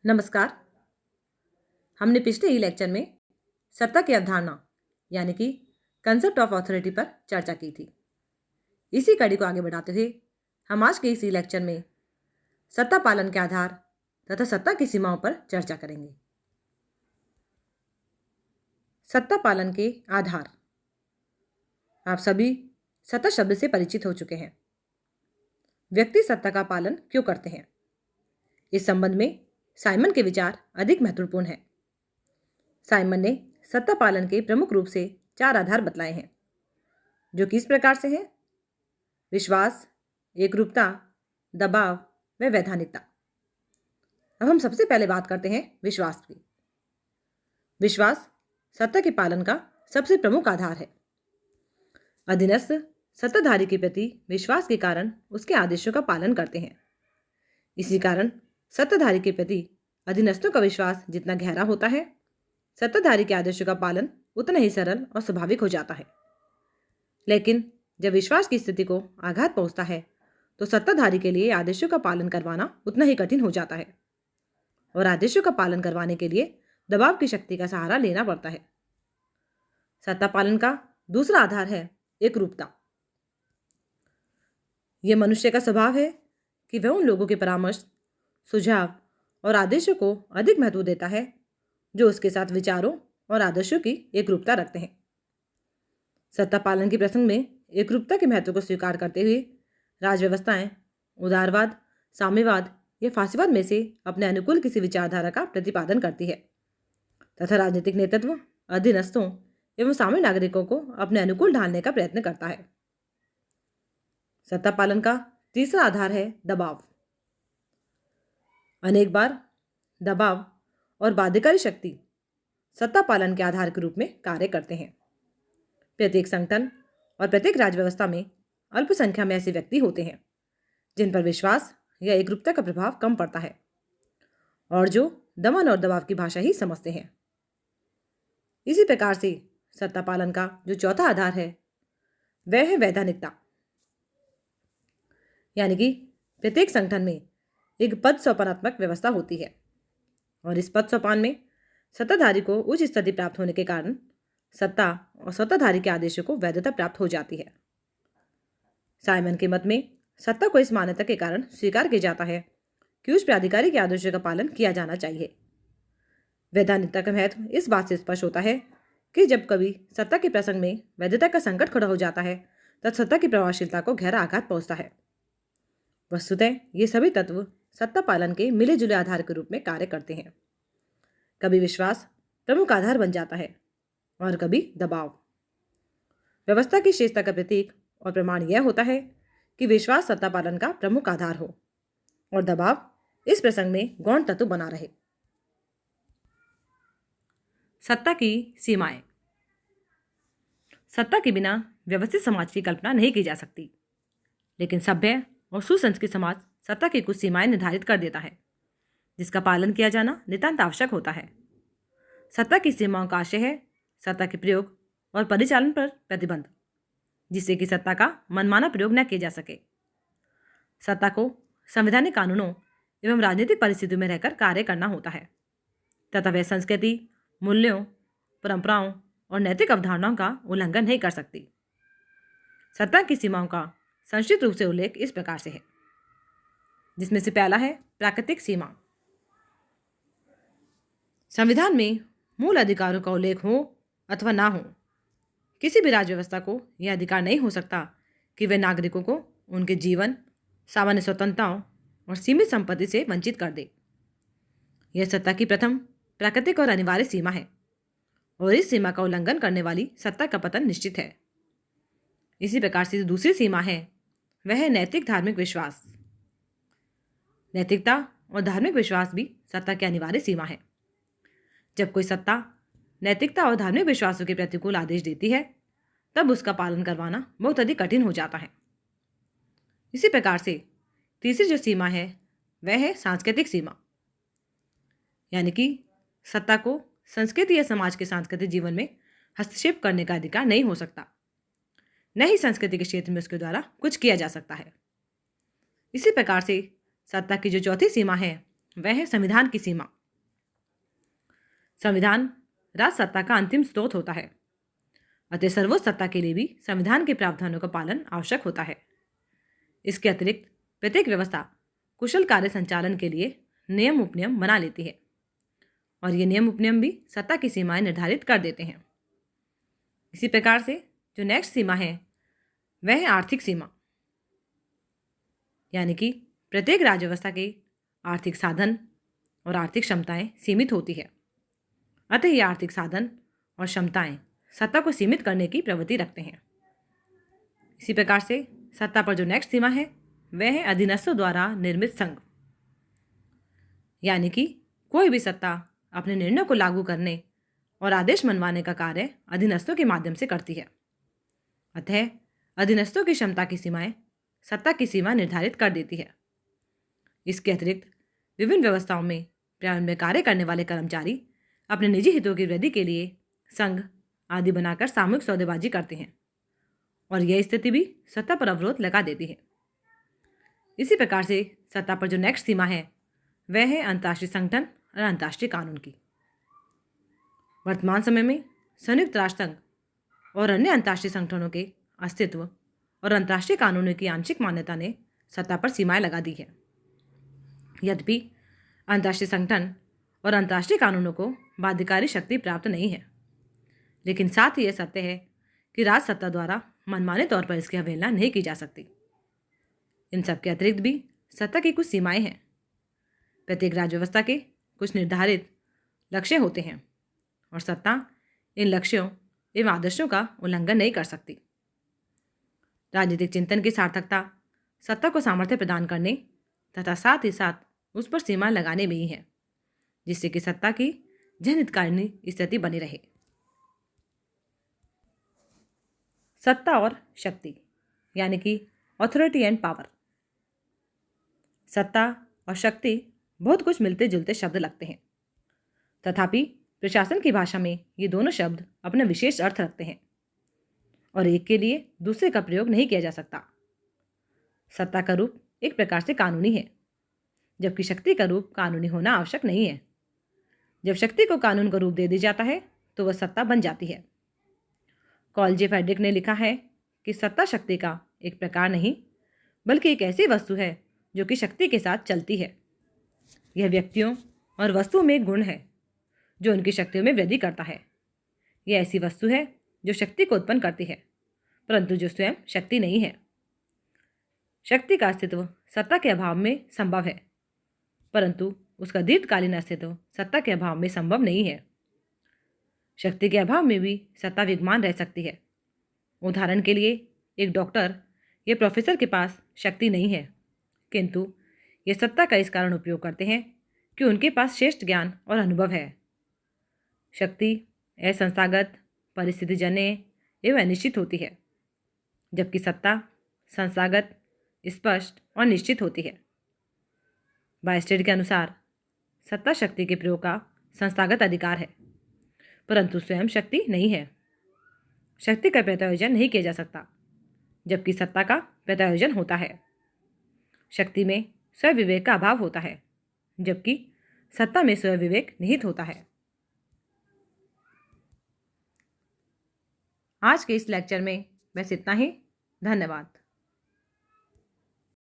नमस्कार। हमने पिछले ही लेक्चर में सत्ता की अवधारणा यानी कि कंसेप्ट ऑफ अथॉरिटी पर चर्चा की थी। इसी कड़ी को आगे बढ़ाते हुए हम आज के इसी लेक्चर में सत्ता पालन के आधार तथा सत्ता की सीमाओं पर चर्चा करेंगे। सत्ता पालन के आधार। आप सभी सत्ता शब्द से परिचित हो चुके हैं। व्यक्ति सत्ता का पालन क्यों करते हैं, इस संबंध में साइमन के विचार अधिक महत्वपूर्ण हैं। साइमन ने सत्ता पालन के प्रमुख रूप से 4 आधार बतलाए हैं, जो कि इस प्रकार से हैं: विश्वास, एकरूपता, दबाव व वैधानिकता। अब हम सबसे पहले बात करते हैं विश्वास की। विश्वास सत्ता के पालन का सबसे प्रमुख आधार है। अधीनस्थ सत्ताधारी के प्रति विश्वास के कारण उसके आदेशों का पालन करते हैं। इसी कारण सत्ताधारी के प्रति अधीनस्थों का विश्वास जितना गहरा होता है, सत्ताधारी के आदेशों का पालन उतना ही सरल और स्वाभाविक हो जाता है। लेकिन जब विश्वास की स्थिति को आघात पहुंचता है तो सत्ताधारी के लिए आदेशों का पालन करवाना उतना ही कठिन हो जाता है और आदेशों का पालन करवाने के लिए दबाव की शक्ति का सहारा लेना पड़ता है। सत्ता पालन का दूसरा आधार है एकरूपता। यह मनुष्य का स्वभाव है कि वह उन लोगों के परामर्श, सुझाव और आदेशों को अधिक महत्व देता है जो उसके साथ विचारों और आदर्शों की एकरूपता रखते हैं। सत्ता पालन के प्रसंग में एकरूपता के महत्व को स्वीकार करते हुए राजव्यवस्थाएं उदारवाद, साम्यवाद या फासीवाद में से अपने अनुकूल किसी विचारधारा का प्रतिपादन करती है तथा राजनीतिक नेतृत्व अधीनस्थों एवं सामान्य नागरिकों को अपने अनुकूल ढालने का प्रयत्न करता है। सत्ता पालन का तीसरा आधार है दबाव। अनेक बार दबाव और बाध्यकारी शक्ति सत्ता पालन के आधार के रूप में कार्य करते हैं। प्रत्येक संगठन और प्रत्येक राजव्यवस्था में अल्प संख्या में ऐसे व्यक्ति होते हैं जिन पर विश्वास या एकरूपता का प्रभाव कम पड़ता है और जो दमन और दबाव की भाषा ही समझते हैं। इसी प्रकार से सत्ता पालन का जो चौथा आधार है वह है वैधानिकता, यानी कि प्रत्येक संगठन में एक पद सोपानात्मक व्यवस्था होती है और इस पद सोपान में सत्ताधारी को उच्च स्थिति प्राप्त होने के कारण सत्ता और सत्ताधारी के आदेशों को वैधता प्राप्त हो जाती है। साइमन के मत में सत्ता को इस मान्यता के कारण स्वीकार किया जाता है कि उस प्राधिकारी के आदेशों का पालन किया जाना चाहिए। वैधानिकता का महत्व इस बात से स्पष्ट होता है कि जब कभी सत्ता के प्रसंग में वैधता का संकट खड़ा हो जाता है तब सत्ता की प्रभावशीलता को गहरा आघात पहुंचता है। वस्तुतः ये सभी तत्व सत्ता पालन के मिले जुले आधार के रूप में कार्य करते हैं। कभी विश्वास प्रमुख आधार बन जाता है और कभी दबाव। व्यवस्था की श्रेष्ठता का प्रतीक और प्रमाण यह होता है कि विश्वास सत्ता पालन का प्रमुख आधार हो और दबाव इस प्रसंग में गौण तत्व बना रहे। सत्ता की सीमाएं। सत्ता के बिना व्यवस्थित समाज की कल्पना नहीं की जा सकती, लेकिन सभ्य और सुसंस्कृत समाज सत्ता की कुछ सीमाएं निर्धारित कर देता है जिसका पालन किया जाना नितांत आवश्यक होता है। सत्ता की सीमाओं का आशय है सत्ता के प्रयोग और परिचालन पर प्रतिबंध, जिससे कि सत्ता का मनमाना प्रयोग न किया जा सके। सत्ता को संवैधानिक कानूनों एवं राजनीतिक परिस्थितियों में रहकर कार्य करना होता है तथा वह संस्कृति, मूल्यों, परंपराओं और नैतिक अवधारणाओं का उल्लंघन नहीं कर सकती। सत्ता की सीमाओं का संक्षिप्त रूप से उल्लेख इस प्रकार से है, जिसमें से पहला है प्राकृतिक सीमा। संविधान में मूल अधिकारों का उल्लेख हो अथवा ना हो, किसी भी राज्य व्यवस्था को यह अधिकार नहीं हो सकता कि वह नागरिकों को उनके जीवन, सामान्य स्वतंत्रताओं और सीमित संपत्ति से वंचित कर दे। यह सत्ता की प्रथम प्राकृतिक और अनिवार्य सीमा है और इस सीमा का उल्लंघन करने वाली सत्ता का पतन निश्चित है। इसी प्रकार से दूसरी सीमा है वह है नैतिक धार्मिक विश्वास। नैतिकता और धार्मिक विश्वास भी सत्ता की अनिवार्य सीमा है। जब कोई सत्ता नैतिकता और धार्मिक विश्वासों के प्रतिकूल आदेश देती है तब उसका पालन करवाना बहुत अधिक कठिन हो जाता है। इसी प्रकार से तीसरी जो सीमा है वह है सांस्कृतिक सीमा, यानी कि सत्ता को संस्कृति या समाज के सांस्कृतिक जीवन में हस्तक्षेप करने का अधिकार नहीं हो सकता, न ही संस्कृति के क्षेत्र में उसके द्वारा कुछ किया जा सकता है। इसी प्रकार से सत्ता की जो चौथी सीमा है वह है संविधान की सीमा। संविधान राजसत्ता का अंतिम स्रोत होता है, अतः सर्वोच्च सत्ता के लिए भी संविधान के प्रावधानों का पालन आवश्यक होता है। इसके अतिरिक्त प्रत्येक व्यवस्था कुशल कार्य संचालन के लिए नियम उपनियम बना लेती है और ये नियम उपनियम भी सत्ता की सीमाएं निर्धारित कर देते हैं। इसी प्रकार से जो नेक्स्ट सीमा है वह है आर्थिक सीमा, यानी कि प्रत्येक राज्य व्यवस्था के आर्थिक साधन और आर्थिक क्षमताएं सीमित होती है, अतः ये आर्थिक साधन और क्षमताएं सत्ता को सीमित करने की प्रवृत्ति रखते हैं। इसी प्रकार से सत्ता पर जो नेक्स्ट सीमा है वह है अधीनस्थों द्वारा निर्मित संघ, यानी कि कोई भी सत्ता अपने निर्णय को लागू करने और आदेश मनवाने का कार्य अधीनस्थों के माध्यम से करती है। अतः अधीनस्थों की क्षमता की सीमाएं सत्ता की सीमा निर्धारित कर देती है। इसके अतिरिक्त विभिन्न व्यवस्थाओं में प्रारंभ में कार्य करने वाले कर्मचारी अपने निजी हितों की वृद्धि के लिए संघ आदि बनाकर सामूहिक सौदेबाजी करते हैं और यह स्थिति भी सत्ता पर अवरोध लगा देती है। इसी प्रकार से सत्ता पर जो नेक्स्ट सीमा है वह है अंतर्राष्ट्रीय संगठन और अंतर्राष्ट्रीय कानून की। वर्तमान समय में संयुक्त राष्ट्र संघ और अन्य अंतर्राष्ट्रीय संगठनों के अस्तित्व और अंतर्राष्ट्रीय कानूनों की आंशिक मान्यता ने सत्ता पर सीमाएं लगा दी है। यद्यपि अंतर्राष्ट्रीय संगठन और अंतर्राष्ट्रीय कानूनों को बाध्यकारी शक्ति प्राप्त नहीं है, लेकिन साथ ही यह सत्य है कि राज सत्ता द्वारा मनमाने तौर पर इसकी अवहेलना नहीं की जा सकती। इन सब के अतिरिक्त भी सत्ता की कुछ सीमाएं हैं। प्रत्येक राज्य व्यवस्था के कुछ निर्धारित लक्ष्य होते हैं और सत्ता इन लक्ष्यों एवं आदर्शों का उल्लंघन नहीं कर सकती। राजनीतिक चिंतन की सार्थकता सत्ता को सामर्थ्य प्रदान करने तथा साथ ही साथ उस पर सीमा लगाने में ही है, जिससे कि सत्ता की जनहितकारिणी स्थिति बनी रहे। सत्ता और शक्ति, यानी कि ऑथोरिटी एंड पावर। सत्ता और शक्ति बहुत कुछ मिलते जुलते शब्द लगते हैं, तथापि प्रशासन की भाषा में ये दोनों शब्द अपने विशेष अर्थ रखते हैं और एक के लिए दूसरे का प्रयोग नहीं किया जा सकता। सत्ता का रूप एक प्रकार से कानूनी है, जबकि शक्ति का रूप कानूनी होना आवश्यक नहीं है। जब शक्ति को कानून का रूप दे दिया जाता है तो वह सत्ता बन जाती है। कॉलजे फेड्रिक ने लिखा है कि सत्ता शक्ति का एक प्रकार नहीं बल्कि एक ऐसी वस्तु है जो कि शक्ति के साथ चलती है। यह व्यक्तियों और वस्तुओं में एक गुण है जो उनकी शक्तियों में वृद्धि करता है। यह ऐसी वस्तु है जो शक्ति को उत्पन्न करती है, परंतु जो स्वयं शक्ति नहीं है। शक्ति का अस्तित्व सत्ता के अभाव में संभव है, परंतु उसका दीर्घकालीन अस्तित्व सत्ता के अभाव में संभव नहीं है। शक्ति के अभाव में भी सत्ता विद्यमान रह सकती है। उदाहरण के लिए एक डॉक्टर या प्रोफेसर के पास शक्ति नहीं है, किंतु ये सत्ता का इस कारण उपयोग करते हैं कि उनके पास श्रेष्ठ ज्ञान और अनुभव है। शक्ति असंस्थागत, परिस्थितिजन्य एवं अनिश्चित होती है, जबकि सत्ता संस्थागत, स्पष्ट और निश्चित होती है। बायस्टेड के अनुसार सत्ता शक्ति के प्रयोग का संस्थागत अधिकार है, परंतु स्वयं शक्ति नहीं है। शक्ति का प्रत्यायोजन नहीं किया जा सकता, जबकि सत्ता का प्रत्यायोजन होता है। शक्ति में स्वविवेक का अभाव होता है, जबकि सत्ता में स्वविवेक निहित होता है। आज के इस लेक्चर में बस इतना ही। धन्यवाद।